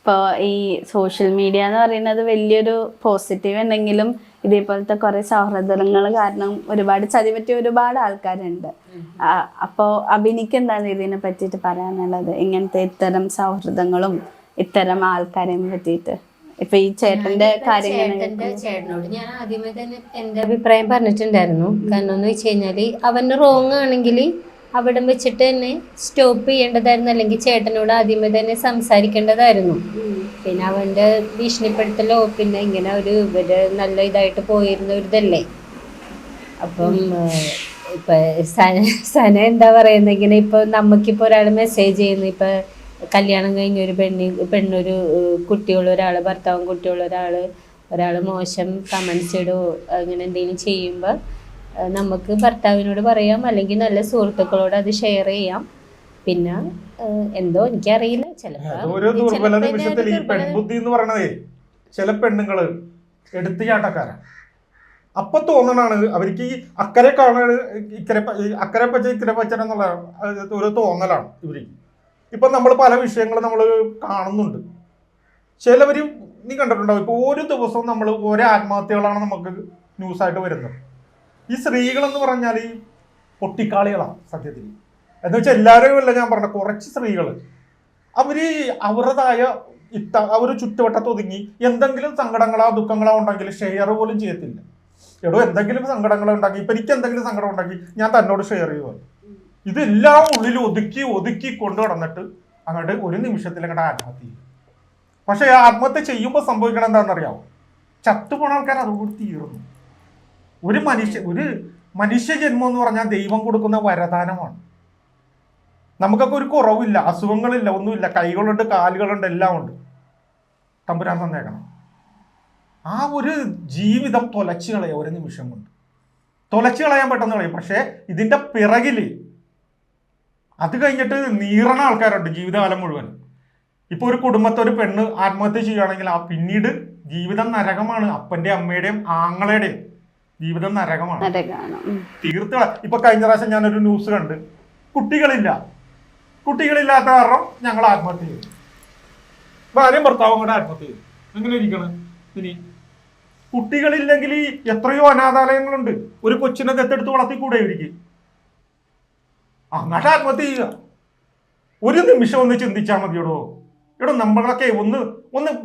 ഇപ്പോൾ ഈ social media എന്ന് പറയുന്നത് വലിയൊരു പോസിറ്റീവ് ഉണ്ടെങ്കിലും ഇതേപോലത്തെ കുറെ സൗഹൃദങ്ങൾ കാരണം ഒരുപാട് ചതിപറ്റിയ ഒരുപാട് ആൾക്കാരുണ്ട്. അപ്പോൾ അഭിനിക്ക് എന്താണ് ഇതിനെ പറ്റിയിട്ട് പറയാനുള്ളത്? ഇങ്ങനത്തെ ഇത്തരം സൗഹൃദങ്ങളും ഇത്തരം ആൾക്കാരെയും പറ്റിയിട്ട് ഇപ്പൊ ഈ ചേട്ടന്റെ ചേട്ടനോട് ഞാൻ ആദ്യമേ തന്നെ എന്റെ അഭിപ്രായം പറഞ്ഞിട്ടുണ്ടായിരുന്നു. കാരണം എന്ന് വെച്ച് കഴിഞ്ഞാല് അവന് റോങ് ആണെങ്കിൽ അവിടെ വെച്ചിട്ട് തന്നെ സ്റ്റോപ്പ് ചെയ്യേണ്ടതായിരുന്നു, അല്ലെങ്കിൽ ചേട്ടനോട് ആദ്യമേ തന്നെ സംസാരിക്കേണ്ടതായിരുന്നു. പിന്നെ അവന്റെ ഭീഷണിപ്പെടുത്തലോ പിന്നെ ഇങ്ങനെ ഇവര് നല്ല ഇതായിട്ട് പോയിരുന്ന ഒരു ഇതല്ലേ. അപ്പം ഇപ്പൊ സന എന്താ പറയുന്നത്, ഇങ്ങനെ ഇപ്പൊ നമുക്കിപ്പോ ഒരാൾ മെസ്സേജ് ചെയ്യുന്നു, ഇപ്പൊ കല്യാണം കഴിഞ്ഞ ഒരു പെണ്ണൊരു കുട്ടിയുള്ള ഒരാള്, ഭർത്താവും കുട്ടിയുള്ള ഒരാള് മോശം കമന്റ്സ് ഇടോ അങ്ങനെ എന്തെങ്കിലും ചെയ്യുമ്പോൾ നമുക്ക് ഭർത്താവിനോട് പറയാം, അല്ലെങ്കിൽ നല്ല സുഹൃത്തുക്കളോട് അത് ഷെയർ ചെയ്യാം. പിന്നെ എന്തോ എനിക്കറിയില്ല, ചിലപ്പോൾ ഈ പെൺബുദ്ധി എന്ന് പറയണതേ ചില പെണ്ണുങ്ങള് എടുത്ത് ചാട്ടക്കാരാണ്. അപ്പൊ തോന്നണാണ് അവർക്ക് ഈ അക്കരെ കാണാണ് അക്കരെ പച്ച ഇക്കരെ പച്ച എന്നുള്ള ഒരു തോന്നലാണ് ഇവർക്ക്. ഇപ്പൊ നമ്മൾ പല വിഷയങ്ങളും നമ്മൾ കാണുന്നുണ്ട്. ചിലവര് നീ കണ്ടിട്ടുണ്ടാവും, ഇപ്പൊ ഒരു ദിവസവും നമ്മൾ ഓരോ ആത്മഹത്യകളാണ് നമുക്ക് ന്യൂസായിട്ട് വരുന്നത്. ഈ സ്ത്രീകളെന്ന് പറഞ്ഞാൽ ഈ പൊട്ടിക്കാളികളാണ് സത്യത്തിൽ. എന്ന് വെച്ചാൽ എല്ലാവരും അല്ല ഞാൻ പറഞ്ഞ, കുറച്ച് സ്ത്രീകൾ അവര് അവരുടേതായ അവർ ചുറ്റുവട്ടത്ത് ഒതുങ്ങി എന്തെങ്കിലും സങ്കടങ്ങളോ ദുഃഖങ്ങളോ ഉണ്ടെങ്കിൽ ഷെയർ പോലും ചെയ്യത്തില്ല. എടോ എന്തെങ്കിലും സങ്കടങ്ങളോ ഉണ്ടാക്കി, ഇപ്പൊ എനിക്ക് എന്തെങ്കിലും സങ്കടം ഉണ്ടാക്കി ഞാൻ തന്നോട് ഷെയർ ചെയ്യുക. ഇതെല്ലാം ഉള്ളിൽ ഒതുക്കി കൊണ്ടു നടന്നിട്ട് അങ്ങോട്ട് ഒരു നിമിഷത്തിൽ അങ്ങോട്ട് ആത്മഹത്യ ചെയ്യും. പക്ഷെ ആത്മഹത്യ ചെയ്യുമ്പോൾ സംഭവിക്കണം എന്താണെന്നറിയാമോ? ചത്തുപോണ ആൾക്കാർ അതുകൂടി തീർന്നു. ഒരു മനുഷ്യ ജന്മം എന്ന് പറഞ്ഞാൽ ദൈവം കൊടുക്കുന്ന വരദാനമാണ്. നമുക്കൊക്കെ ഒരു കുറവില്ല, അസുഖങ്ങളില്ല, ഒന്നുമില്ല, കൈകളുണ്ട്, കാലുകളുണ്ട്, എല്ലാം ഉണ്ട്. തമ്പുരാൻ തന്നേക്കണം. ആ ഒരു ജീവിതം തൊലച്ചു കളയാം ഒരു നിമിഷം കൊണ്ട്. തൊലച്ചു കളയാൻ പെട്ടെന്ന് കളയും. പക്ഷെ ഇതിന്റെ പിറകില് അത് കഴിഞ്ഞിട്ട് നീറണ ആൾക്കാരുണ്ട് ജീവിതകാലം മുഴുവൻ. ഇപ്പൊ ഒരു കുടുംബത്തെ ഒരു പെണ്ണ് ആത്മഹത്യ ചെയ്യുകയാണെങ്കിൽ ആ പിന്നീട് ജീവിതം നരകമാണ്. അപ്പന്റെയും അമ്മയുടെയും ആങ്ങളയുടെയും ജീവിതം നരകമാണ്. തീർത്ത ഇപ്പൊ കഴിഞ്ഞ പ്രാവശ്യം ഞാനൊരു ന്യൂസ് കണ്ട്, കുട്ടികളില്ലാത്ത കാരണം ഞങ്ങൾ ആത്മഹത്യ ചെയ്തു. ഭാര്യയും ഭർത്താവും കൂടെ ആത്മഹത്യ ചെയ്തു. എങ്ങനെ ഇരിക്കണം? ഇനി കുട്ടികളില്ലെങ്കിൽ എത്രയോ അനാഥാലയങ്ങളുണ്ട്. ഒരു കൊച്ചിനെ ദത്തെടുത്ത് വളർത്തിക്കൂടെ ഇവർക്ക്? അങ്ങോട്ട് ആത്മഹത്യ ചെയ്യുക. ഒരു നിമിഷം ഒന്ന് ചിന്തിച്ചാൽ മതിയോടോ. നമ്മളൊക്കെ ഒന്ന്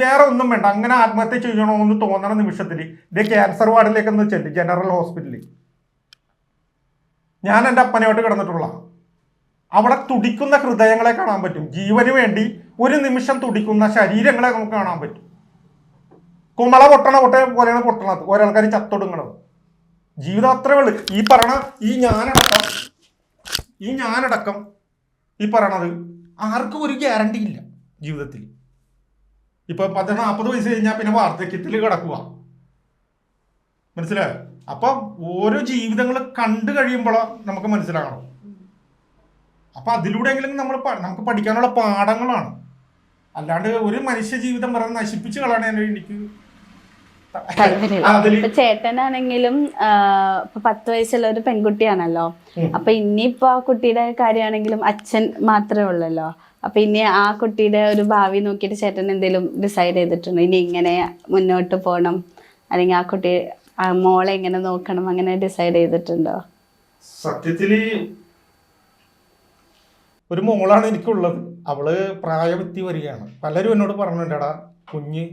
വേറെ ഒന്നും വേണ്ട, അങ്ങനെ ആത്മഹത്യ ചെയ്യണോ എന്ന് തോന്നണ നിമിഷത്തിൽ ഇതേ ക്യാൻസർ വാർഡിലേക്ക് ഒന്ന് ചെല്ലി, ജനറൽ ഹോസ്പിറ്റലിൽ. ഞാൻ എൻ്റെ അപ്പനോട്ട് കിടന്നിട്ടുള്ള അവിടെ തുടിക്കുന്ന ഹൃദയങ്ങളെ കാണാൻ പറ്റും. ജീവന് വേണ്ടി ഒരു നിമിഷം തുടിക്കുന്ന ശരീരങ്ങളെ നമുക്ക് കാണാൻ പറ്റും. കുമള പൊട്ടണ പോലെയാണ് പൊട്ടണത്. ഒരാൾക്കാർ ചത്തൊടുങ്ങണത്. ജീവിതം അത്രേ ഉള്ളു. ഈ പറയണ ഈ ഞാനടക്കം ഈ പറയണത് ആർക്കും ഒരു ഗ്യാരണ്ടി ഇല്ല ജീവിതത്തിൽ. ഇപ്പൊ 40 വയസ്സ് കഴിഞ്ഞാൽ പിന്നെ വാർദ്ധക്യത്തിൽ കിടക്കുക. മനസ്സിലായോ? അപ്പൊ ഓരോ ജീവിതങ്ങൾ കണ്ടു കഴിയുമ്പോൾ നമുക്ക് മനസ്സിലാകണം. അപ്പൊ അതിലൂടെയെങ്കിലും നമുക്ക് പഠിക്കാനുള്ള പാഠങ്ങളാണ്. അല്ലാണ്ട് ഒരു മനുഷ്യ ജീവിതം പറഞ്ഞ് നശിപ്പിച്ച് കളയണ എനിക്ക് ഇപ്പൊ ചേട്ടനാണെങ്കിലും ഇപ്പൊ 10 വയസ്സുള്ള ഒരു പെൺകുട്ടിയാണല്ലോ. അപ്പൊ ഇനിയിപ്പോ ആ കുട്ടിയുടെ കാര്യമാണെങ്കിലും അച്ഛൻ മാത്രമേ ഉള്ളല്ലോ. അപ്പൊ ഇനി ആ കുട്ടിയുടെ ഒരു ഭാവി നോക്കിയിട്ട് ചേട്ടൻ എന്തെങ്കിലും ഡിസൈഡ് ചെയ്തിട്ടുണ്ടോ? ഇനി ഇങ്ങനെ മുന്നോട്ട് പോകണം, അല്ലെങ്കിൽ ആ കുട്ടി മോളെ എങ്ങനെ നോക്കണം, അങ്ങനെ ഡിസൈഡ് ചെയ്തിട്ടുണ്ടോ? സത്യത്തില് ഒരു മോളാണ് എനിക്കുള്ളത്. അവള് പ്രായവൃത്തി വരികയാണ്. പലരും എന്നോട് പറഞ്ഞിട്ടുണ്ടാ കുഞ്ഞ്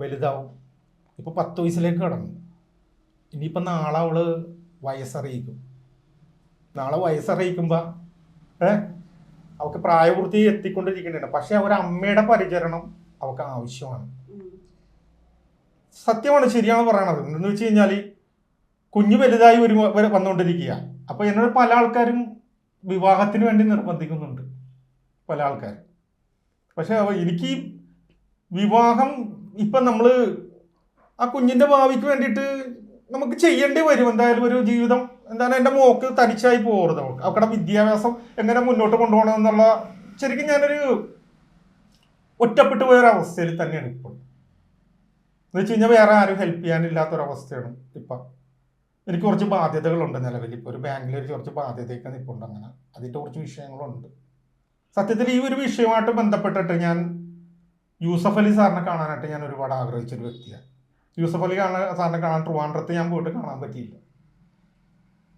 വലുതാവും. ഇപ്പൊ 10 വയസ്സിലേക്ക് കടന്നു. ഇനിയിപ്പോൾ നാളെ അവള് വയസ്സറിയിക്കും. നാളെ വയസ്സറിയിക്കുമ്പോൾ അവൾക്ക് പ്രായപൂർത്തി എത്തിക്കൊണ്ടിരിക്കുന്നുണ്ട്. പക്ഷെ അവരമ്മയുടെ പരിചരണം അവൾക്ക് ആവശ്യമാണ്. സത്യമാണ്, ശരിയാണ് പറയണത്. എന്തെന്ന് വെച്ച് കഴിഞ്ഞാൽ കുഞ്ഞ് വലുതായി വന്നുകൊണ്ടിരിക്കുക. അപ്പോൾ എന്നോട് പല ആൾക്കാരും വിവാഹത്തിന് വേണ്ടി നിർബന്ധിക്കുന്നുണ്ട്, പല ആൾക്കാർ. പക്ഷെ എനിക്ക് വിവാഹം ഇപ്പം നമ്മൾ ആ കുഞ്ഞിൻ്റെ ഭാവിക്ക് വേണ്ടിയിട്ട് നമുക്ക് ചെയ്യേണ്ടി വരും. എന്തായാലും ഒരു ജീവിതം എന്താണ്, എൻ്റെ മോക്ക് തനിച്ചായി പോകരുത്. അവരുടെ വിദ്യാഭ്യാസം എങ്ങനെ മുന്നോട്ട് കൊണ്ടുപോകണം എന്നുള്ള ശരിക്കും ഞാനൊരു ഒറ്റപ്പെട്ടു പോയൊരവസ്ഥയിൽ തന്നെയാണ് ഇപ്പോൾ. എന്ന് വെച്ച് കഴിഞ്ഞാൽ വേറെ ആരും ഹെൽപ്പ് ചെയ്യാനില്ലാത്തൊരവസ്ഥയാണ് ഇപ്പം. എനിക്ക് കുറച്ച് ബാധ്യതകളുണ്ട് നിലവിൽ. ഇപ്പോൾ ഒരു ബാങ്കിൽ കുറച്ച് ബാധ്യതയൊക്കെ നിൽപ്പുണ്ട്. അങ്ങനെ അതിൻ്റെ കുറച്ച് വിഷയങ്ങളുണ്ട്. സത്യത്തിൽ ഈ ഒരു വിഷയവുമായിട്ട് ബന്ധപ്പെട്ടിട്ട് ഞാൻ യൂസഫ് അലി സാറിനെ കാണാനായിട്ട് ഞാൻ ഒരുപാട് ആഗ്രഹിച്ചൊരു വ്യക്തിയാണ്. യൂസഫ് അലി സാറിനെ കാണാൻ ട്രിവാൻഡ്രത്ത് ഞാൻ പോയിട്ട് കാണാൻ പറ്റിയില്ല.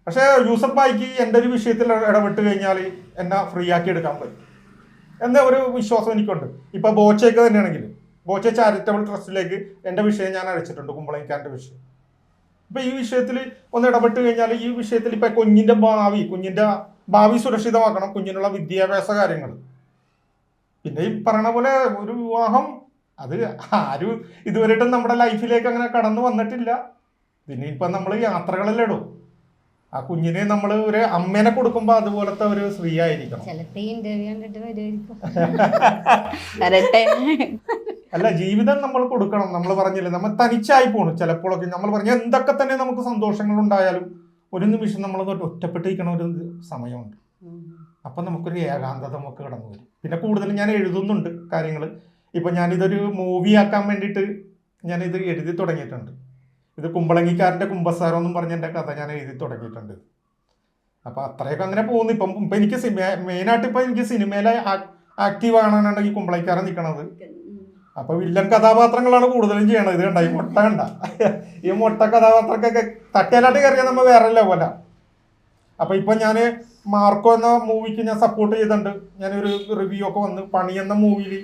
പക്ഷേ യൂസഫ് ഭായിക്ക് എൻ്റെ ഒരു വിഷയത്തിൽ ഇടപെട്ട് കഴിഞ്ഞാൽ എന്നെ ഫ്രീ ആക്കി എടുക്കാൻ പറ്റും എന്ന ഒരു വിശ്വാസം എനിക്കുണ്ട്. ഇപ്പോൾ ബോച്ചയ്ക്ക് തന്നെയാണെങ്കിലും ബോച്ച ചാരിറ്റബിൾ ട്രസ്റ്റിലേക്ക് എൻ്റെ വിഷയം ഞാൻ അയച്ചിട്ടുണ്ട്, കുമ്പളങ്ങിക്കാരൻ്റെ വിഷയം. ഇപ്പം ഈ വിഷയത്തിൽ ഒന്ന് ഇടപെട്ട് കഴിഞ്ഞാൽ ഈ വിഷയത്തിൽ ഇപ്പം കുഞ്ഞിൻ്റെ ഭാവി സുരക്ഷിതമാക്കണം, കുഞ്ഞിനുള്ള വിദ്യാഭ്യാസ കാര്യങ്ങൾ. പിന്നെ ഈ പറയണ പോലെ ഒരു വിവാഹം അത് ആരും ഇതുവരെയായിട്ടും നമ്മുടെ ലൈഫിലേക്ക് അങ്ങനെ കടന്നു വന്നിട്ടില്ല. പിന്നെ ഇപ്പം നമ്മൾ യാത്രകളല്ലേ ഇടും. ആ കുഞ്ഞിനെ നമ്മൾ ഒരു അമ്മേനെ കൊടുക്കുമ്പോൾ അതുപോലത്തെ ഒരു സ്ത്രീ ആയിരിക്കണം. അല്ല, ജീവിതം നമ്മൾ കൊടുക്കണം. നമ്മൾ പറഞ്ഞില്ലേ, നമ്മൾ തനിച്ചായി പോണു ചിലപ്പോഴൊക്കെ. നമ്മൾ പറഞ്ഞ എന്തൊക്കെ തന്നെ നമുക്ക് സന്തോഷങ്ങൾ ഉണ്ടായാലും ഒരു നിമിഷം നമ്മൾ ഒറ്റപ്പെട്ടിരിക്കണ ഒരു സമയമുണ്ട്. അപ്പം നമുക്കൊരു ഏകാന്തത നമുക്ക് കടന്നു വരും. പിന്നെ കൂടുതലും ഞാൻ എഴുതുന്നുണ്ട് കാര്യങ്ങൾ. ഇപ്പം ഞാനിതൊരു മൂവി ആക്കാൻ വേണ്ടിയിട്ട് ഞാനിത് എഴുതി തുടങ്ങിയിട്ടുണ്ട്. ഇത് കുമ്പളങ്ങിക്കാരൻ്റെ കുമ്പസാരം എന്നും പറഞ്ഞ എൻ്റെ കഥ ഞാൻ എഴുതി തുടങ്ങിയിട്ടുണ്ട്. അപ്പോൾ അത്രയൊക്കെ അങ്ങനെ പോകുന്നു. ഇപ്പം എനിക്ക് മെയിനായിട്ട് ഇപ്പം എനിക്ക് സിനിമയിലെ ആക്റ്റീവ് ആണെന്നാണ് ഈ കുമ്പളങ്ങിക്കാരൻ നിൽക്കണത്. അപ്പോൾ വില്ലൻ കഥാപാത്രങ്ങളാണ് കൂടുതലും ചെയ്യണത്. ഇത് കണ്ട ഈ മുട്ട കണ്ട, ഈ മുട്ട കഥാപാത്രമൊക്കെ തട്ടിയാലായിട്ട് കയറിയാൽ നമ്മൾ വേറെ ലെവല. അപ്പോൾ ഇപ്പം ഞാൻ മാർക്കോ എന്ന മൂവിക്ക് ഞാൻ സപ്പോർട്ട് ചെയ്തിട്ടുണ്ട്. ഞാനൊരു റിവ്യൂ ഒക്കെ വന്ന് പണി എന്ന മൂവിയിൽ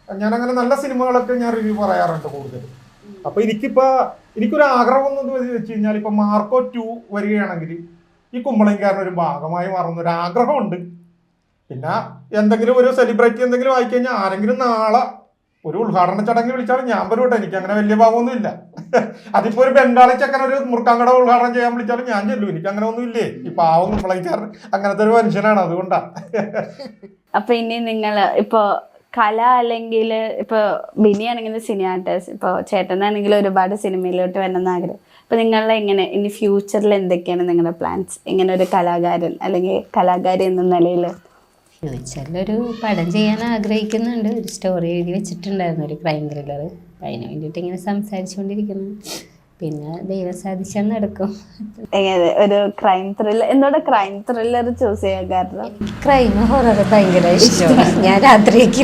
ഞാനങ്ങനെ നല്ല സിനിമകളൊക്കെ ഞാൻ റിവ്യൂ പറയാറുണ്ട് കൂടുതൽ. അപ്പോൾ എനിക്കൊരു ആഗ്രഹം എന്ന് വെച്ച് കഴിഞ്ഞാൽ ഇപ്പം മാർക്കോ 2 വരികയാണെങ്കിൽ ഈ കുമ്പളങ്ങിക്കാരനൊരു ഭാഗമായി മാറുന്നൊരു ആഗ്രഹമുണ്ട്. പിന്നെ എന്തെങ്കിലും ഒരു സെലിബ്രിറ്റി എന്തെങ്കിലും ആയിക്കഴിഞ്ഞാൽ ആരെങ്കിലും നാളെ ഒരു ഉദ്ഘാടന ചടങ്ങ് വിളിച്ചാൽ ഞാൻ വരും. എനിക്ക് അങ്ങനെ വലിയ ഭാവമൊന്നും ഇല്ല. അതിപ്പോ ഒരു ബംഗാളി ചക്കൻ ഒരു മുറുക്കാങ്കട ഉദ്ഘാടനം ചെയ്യാൻ വിളിച്ചാലും ഞാൻ ചെല്ലും. എനിക്ക് അങ്ങനെ ഒന്നും ഇല്ലേ. ഈ പാവം കുമ്പളങ്ങിക്കാരൻ അങ്ങനത്തെ ഒരു മനുഷ്യനാണ്, അതുകൊണ്ടാ. അപ്പൊ ഇനി നിങ്ങൾ ഇപ്പൊ കല അല്ലെങ്കിൽ ഇപ്പൊ ബിനിയാണെങ്കിൽ സിനിമാറ്റേഴ്സ്, ഇപ്പൊ ചേട്ടനാണെങ്കിൽ ഒരുപാട് സിനിമയിലോട്ട് വരണമെന്ന് ആഗ്രഹം. അപ്പൊ നിങ്ങളുടെ എങ്ങനെ ഇനി ഫ്യൂച്ചറിൽ എന്തൊക്കെയാണ് നിങ്ങളുടെ പ്ലാൻസ്? ഇങ്ങനെ ഒരു കലാകാരൻ അല്ലെങ്കിൽ കലാകാരി എന്ന നിലയിൽ ഫ്യൂച്ചറിലൊരു പടം ചെയ്യാൻ ആഗ്രഹിക്കുന്നുണ്ട്. ഒരു സ്റ്റോറി എഴുതി വെച്ചിട്ടുണ്ടായിരുന്നു, ഒരു ക്രൈം ത്രില്ലർ. അതിന് വേണ്ടിയിട്ട് ഇങ്ങനെ സംസാരിച്ചുകൊണ്ടിരിക്കുന്നു. പിന്നെ ദൈവം സാധിച്ചാൽ നടക്കും. ഒരു ക്രൈം ത്രില്ലർ, എന്തുകൊണ്ട് ക്രൈം ത്രില്ലർ ചൂസ് ചെയ്യാൻ കാരണം? ക്രൈം ഹൊറർ ഭയങ്കര ഇഷ്ടമാണ്. ഞാൻ രാത്രിയൊക്കെ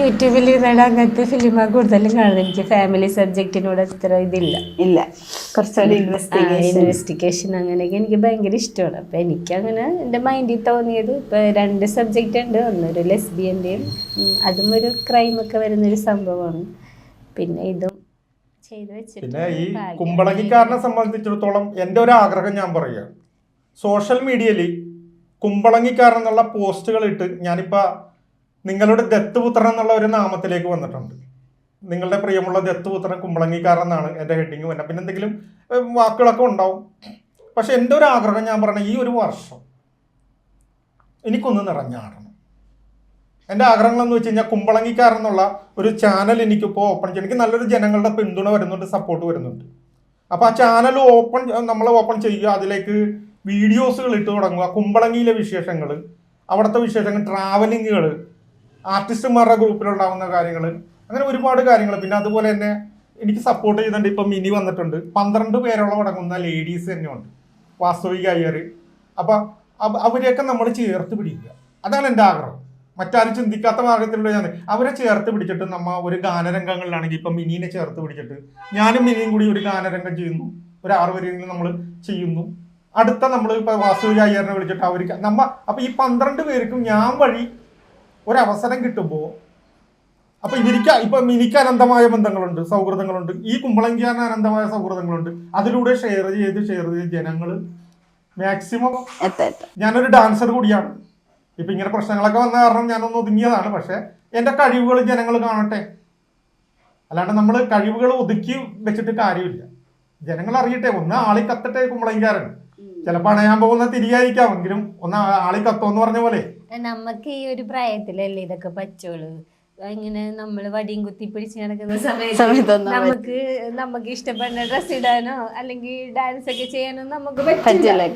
യൂട്യൂബിൽ ഇരുന്നാണ് അങ്ങനത്തെ ഫിലിമാണ് കൂടുതലും കാണുന്നത്. എനിക്ക് ഫാമിലി സബ്ജക്റ്റിനോട് അത്ര ഇതില്ല. കുറച്ചുകൂടി ഇൻവെസ്റ്റിഗേഷൻ അങ്ങനെയൊക്കെ എനിക്ക് ഭയങ്കര ഇഷ്ടമാണ്. അപ്പം എനിക്കങ്ങനെ എൻ്റെ മൈൻഡിൽ തോന്നിയത് ഇപ്പം 2 സബ്ജക്റ്റ് ഉണ്ട്. ഒന്നൊരു ലെസ്ബിയൻ്റെയും അതും ഒരു ക്രൈമൊക്കെ വരുന്നൊരു സംഭവമാണ്. പിന്നെ ഇതും പിന്നെ ഈ കുമ്പളങ്ങിക്കാരനെ സംബന്ധിച്ചിടത്തോളം എൻ്റെ ഒരു ആഗ്രഹം ഞാൻ പറയുക, സോഷ്യൽ മീഡിയയിൽ കുമ്പളങ്ങിക്കാരൻ എന്നുള്ള പോസ്റ്റുകൾ ഇട്ട് ഞാനിപ്പോൾ നിങ്ങളുടെ ദത്തുപുത്രൻ എന്നുള്ള ഒരു നാമത്തിലേക്ക് വന്നിട്ടുണ്ട്. നിങ്ങളുടെ പ്രിയമുള്ള ദത്തുപുത്രൻ കുമ്പളങ്ങിക്കാരൻ എന്നാണ് എൻ്റെ ഹെഡിങ് വന്നത്. പിന്നെ എന്തെങ്കിലും വാക്കുകളൊക്കെ ഉണ്ടാവും. പക്ഷെ എൻ്റെ ഒരു ആഗ്രഹം ഞാൻ പറഞ്ഞ ഈ ഒരു വർഷം എനിക്കൊന്ന് നിറഞ്ഞാടണം. എൻ്റെ ആഗ്രഹങ്ങളെന്ന് വെച്ച് കഴിഞ്ഞാൽ കുമ്പളങ്ങിക്കാരൻ എന്നുള്ള ഒരു ചാനൽ എനിക്കിപ്പോൾ ഓപ്പൺ ചെയ്യണം. എനിക്ക് നല്ലൊരു ജനങ്ങളുടെ പിന്തുണ വരുന്നുണ്ട്, സപ്പോർട്ട് വരുന്നുണ്ട്. അപ്പോൾ ആ ചാനൽ നമ്മൾ ഓപ്പൺ ചെയ്യുക, അതിലേക്ക് വീഡിയോസുകൾ ഇട്ട് തുടങ്ങുക. കുമ്പളങ്ങിയിലെ വിശേഷങ്ങൾ, അവിടുത്തെ വിശേഷങ്ങൾ, ട്രാവലിങ്ങുകൾ, ആർട്ടിസ്റ്റുമാരുടെ ഗ്രൂപ്പിലുണ്ടാകുന്ന കാര്യങ്ങൾ, അങ്ങനെ ഒരുപാട് കാര്യങ്ങൾ. പിന്നെ അതുപോലെ തന്നെ എനിക്ക് സപ്പോർട്ട് ചെയ്തിട്ടുണ്ട്. ഇപ്പം മിനി വന്നിട്ടുണ്ട്. 12 പേരോളം അടങ്ങുന്ന ലേഡീസ് തന്നെയുണ്ട്, വാസ്തവിക അയ്യർ. അപ്പം അവരെയൊക്കെ നമ്മൾ ചേർത്ത് പിടിക്കുക. അതാണ് എൻ്റെ ആഗ്രഹം. മറ്റാരും ചിന്തിക്കാത്ത ഭാഗത്തിലുള്ള ഞാൻ അവരെ ചേർത്ത് പിടിച്ചിട്ട് നമ്മൾ ഒരു ഗാനരംഗങ്ങളിലാണെങ്കിൽ ഇപ്പം മിനീനെ ചേർത്ത് പിടിച്ചിട്ട് ഞാനും മിനിയും കൂടി ഒരു ഗാനരംഗം ചെയ്യുന്നു. ഒരു 6 പേരെങ്കിലും നമ്മൾ ചെയ്യുന്നു. അടുത്ത നമ്മൾ ഇപ്പം വാസ്തവിക അയ്യറിനെ വിളിച്ചിട്ട് അവർക്ക് അപ്പം ഈ 12 പേർക്കും ഞാൻ വഴി ഒരവസരം കിട്ടുമ്പോൾ അപ്പം ഇപ്പം മിനിക്ക് അനന്തമായ ബന്ധങ്ങളുണ്ട്, സൗഹൃദങ്ങളുണ്ട്. ഈ കുമ്പളങ്ങിക്കാരന് അനന്തമായ സൗഹൃദങ്ങളുണ്ട്. അതിലൂടെ ഷെയർ ചെയ്ത് ജനങ്ങൾ മാക്സിമം. ഞാനൊരു ഡാൻസർ കൂടിയാണ്. ഇപ്പം ഇങ്ങനെ പ്രശ്നങ്ങളൊക്കെ വന്ന കാരണം ഞാനൊന്ന് ഒതുങ്ങിയതാണ്. പക്ഷെ എൻ്റെ കഴിവുകൾ ജനങ്ങൾ കാണട്ടെ. അല്ലാണ്ട് നമ്മൾ കഴിവുകൾ ഒതുക്കി വെച്ചിട്ട് കാര്യമില്ല. ജനങ്ങൾ അറിയട്ടെ. ഒന്ന് ആളി കത്തട്ടെ കുമ്പളങ്ങിക്കാരൻ. ചിലപ്പോൾ അണയാൻ പോകുന്ന തിരിയായിരിക്കാം, എങ്കിലും ഒന്ന് ആളി കത്തോന്ന് പറഞ്ഞ പോലെ. നമുക്ക് ഈ ഒരു പ്രായത്തിലല്ലേ ഇതൊക്കെ പറ്റുള്ളൂ. ഇങ്ങനെ നമ്മൾ വടിയും കുത്തി പിടിച്ച് നടക്കുന്ന സമയത്ത് നമുക്ക് ഇഷ്ടപ്പെടുന്ന ഡ്രസ് ഇടാനോ അല്ലെങ്കിൽ ഡാൻസ് ഒക്കെ ചെയ്യാനോ നമുക്ക് പറ്റില്ല.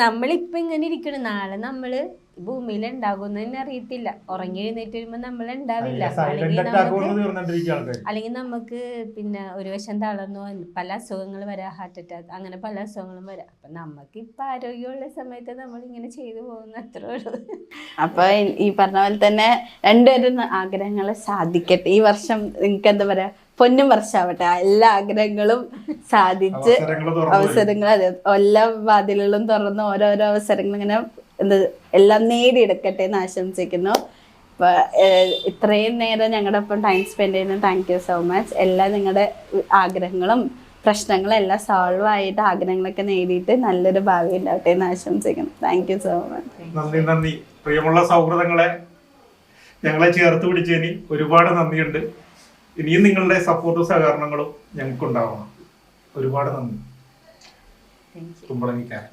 നമ്മളിപ്പോ ഇങ്ങനെ ഇരിക്കണം. നാളെ നമ്മള് ഭൂമിയിൽ ഉണ്ടാകുമെന്ന് തന്നെ അറിയത്തില്ല. ഉറങ്ങി എഴുന്നേറ്റ് വരുമ്പോ നമ്മൾ ഉണ്ടാവില്ല. സൈലന്റ് അറ്റാക്ക് കൊണ്ട് തീർന്നിട്ടിരിക്കുക ആൾക്കാർ. അല്ലെങ്കിൽ നമുക്ക് പിന്നെ ഒരു വശം തളർന്നു പല അസുഖങ്ങൾ വരാം, ഹാർട്ട് അറ്റാക്ക്, അങ്ങനെ പല അസുഖങ്ങളും വരാം. അപ്പൊ നമുക്ക് ഇപ്പൊ ആരോഗ്യമുള്ള സമയത്ത് നമ്മൾ ഇങ്ങനെ ചെയ്തു പോകുന്ന അത്രേ ഉള്ളൂ. അപ്പൊ ഈ പറഞ്ഞ പോലെ തന്നെ രണ്ടുപേരും ആഗ്രഹങ്ങളെ സാധിക്കട്ടെ. ഈ വർഷം നിങ്ങൾക്ക് എന്താ പറയാ, പൊന്നും വർഷാവട്ടെ. എല്ലാ ആഗ്രഹങ്ങളും സാധിച്ച് അവസരങ്ങൾ, അതെ, എല്ലാ വാതിലുകളും തുറന്ന് ഓരോരോ അവസരങ്ങൾ ഇങ്ങനെ എല്ലാം നേടിയെടുക്കട്ടെ എന്ന് ആശംസിക്കുന്നു. അപ്പൊ ഇത്രയും നേരം ഞങ്ങളുടെ ഒപ്പം ടൈം സ്പെൻഡ് ചെയ്യുന്നത് താങ്ക് യു സോ മച്ച്. എല്ലാ നിങ്ങളുടെ ആഗ്രഹങ്ങളും പ്രശ്നങ്ങളും എല്ലാം സോൾവ് ആയിട്ട് ആഗ്രഹങ്ങളൊക്കെ നേടിയിട്ട് നല്ലൊരു ഭാവി ഉണ്ടാവട്ടെ എന്ന് ആശംസിക്കുന്നു. Thank you so much. നന്ദി. പ്രിയമുള്ള സൗഹൃദങ്ങളെ, ഞങ്ങളെ ചേർത്ത് പിടിച്ചതിന് ഒരുപാട് നന്ദിയുണ്ട്. ഇനിയും നിങ്ങളുടെ സപ്പോർട്ടും സഹകരണങ്ങളും ഞങ്ങൾക്കുണ്ടാവണം. ഒരുപാട് നന്ദി. കുമ്പളങ്ങിക്കാരൻ.